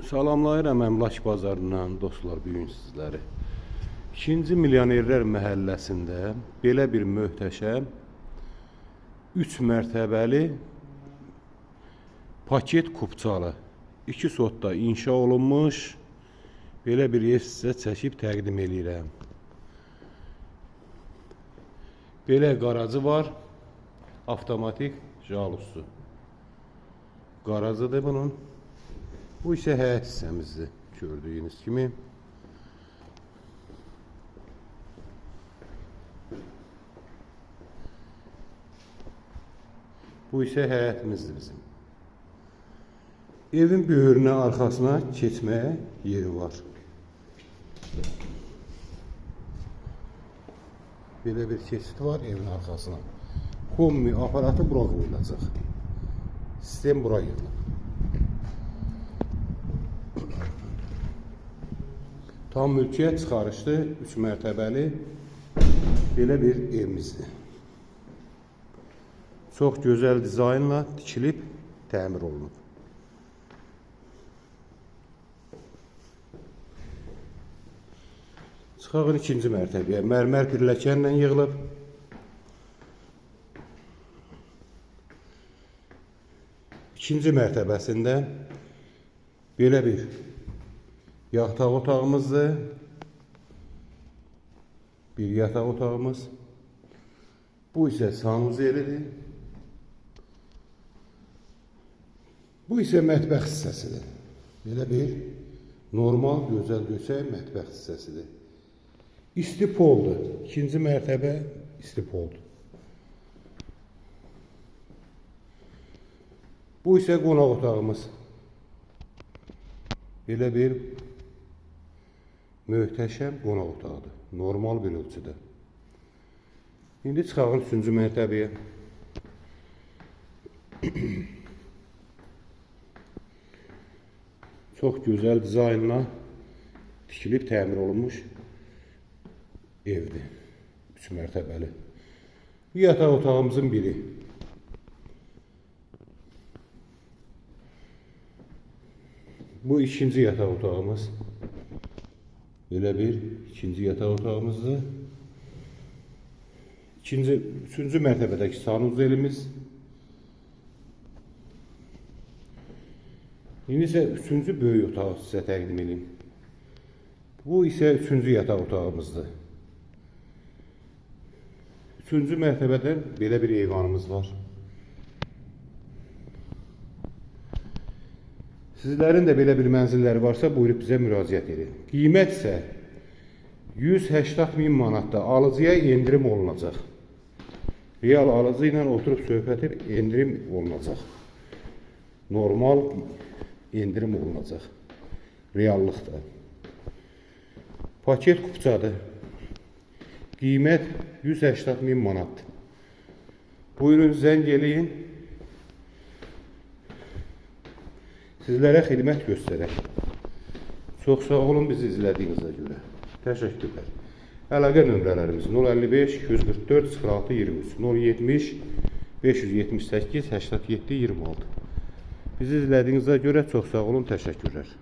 Salamlayıram Əmlak bazarından dostlar, bu gün sizləri. 2-ci Milyonerlər məhəlləsində belə bir möhtəşəm 3 mərtəbəli paket kupçalı 2 sotda inşa olunmuş belə bir ev sizə çəkib təqdim edirəm. Belə qarajı var, avtomatik jalusu. Qarajıdır bunun. Bu isə həyət hissəmizdir, gördüyünüz kimi. Bu isə həyətimizdir bizim. Evin böyrünə, arxasına keçməyə yeri var. Belə bir keçid var evin arxasına. Kombi aparatı bura qoyulacaq. Sistem bura yığılıb. Tam mülkiyyət çıxarışlı 3 mərtəbəli belə bir evimizdir. Çox gözəl dizaynla tikilib təmir olunub. Çıxağın 2-ci mərtəbəyə mərmər pilləkənlə yığılıb. İkinci mərtəbəsində belə bir yataq otağımızdır. Bir yataq otağımız. Bu isə sanuzelidir. Bu isə mətbəx hissəsidir. Belə bir normal, gözəl göçək mətbəx hissəsidir. İstipoldur. İkinci mərtəbə istipoldur. Bu isə qonaq otağımız. Belə bir möhtəşəm qonaq otağıdır. Normal bir ölçüdə. İndi çıxağın 3-cü mərtəbəyə. Çox gözəl dizaynla tikilib təmir olunmuş evdir. 3 mərtəbəli. Bu yataq otağımızın biri. Bu ikinci yataq otağımız. Belə bir ikinci yataq otağımızdır. Üçüncü mərtəbədəki sanuzelimiz. İndi isə 3-cü böyük otağı sizə təqdim edeyim. Bu isə 3-cü yataq otağımızdır. 3-cü mərtəbədən belə bir eyvanımız var. Sizlərin də belə bir mənzilləri varsa, buyurub bizə müraciət edin. Qiymət isə 180.000 manatda alıcıya endirim olunacaq. Real alıcı ilə oturub söhbət edib endirim olunacaq. Normal endirim olunacaq. Reallıqda. Paket kupçadır. Qiymət 180.000 manatdır. Buyurun, zəng eləyin. Sizlərə xidmət göstərək. Çox sağ olun bizi izlədiyinizə görə. Təşəkkürlər. Əlaqə nömrələrimiz 055 244 06 23 070 578 87 26. Bizi izlədiyinizə görə çox sağ olun, təşəkkürlər.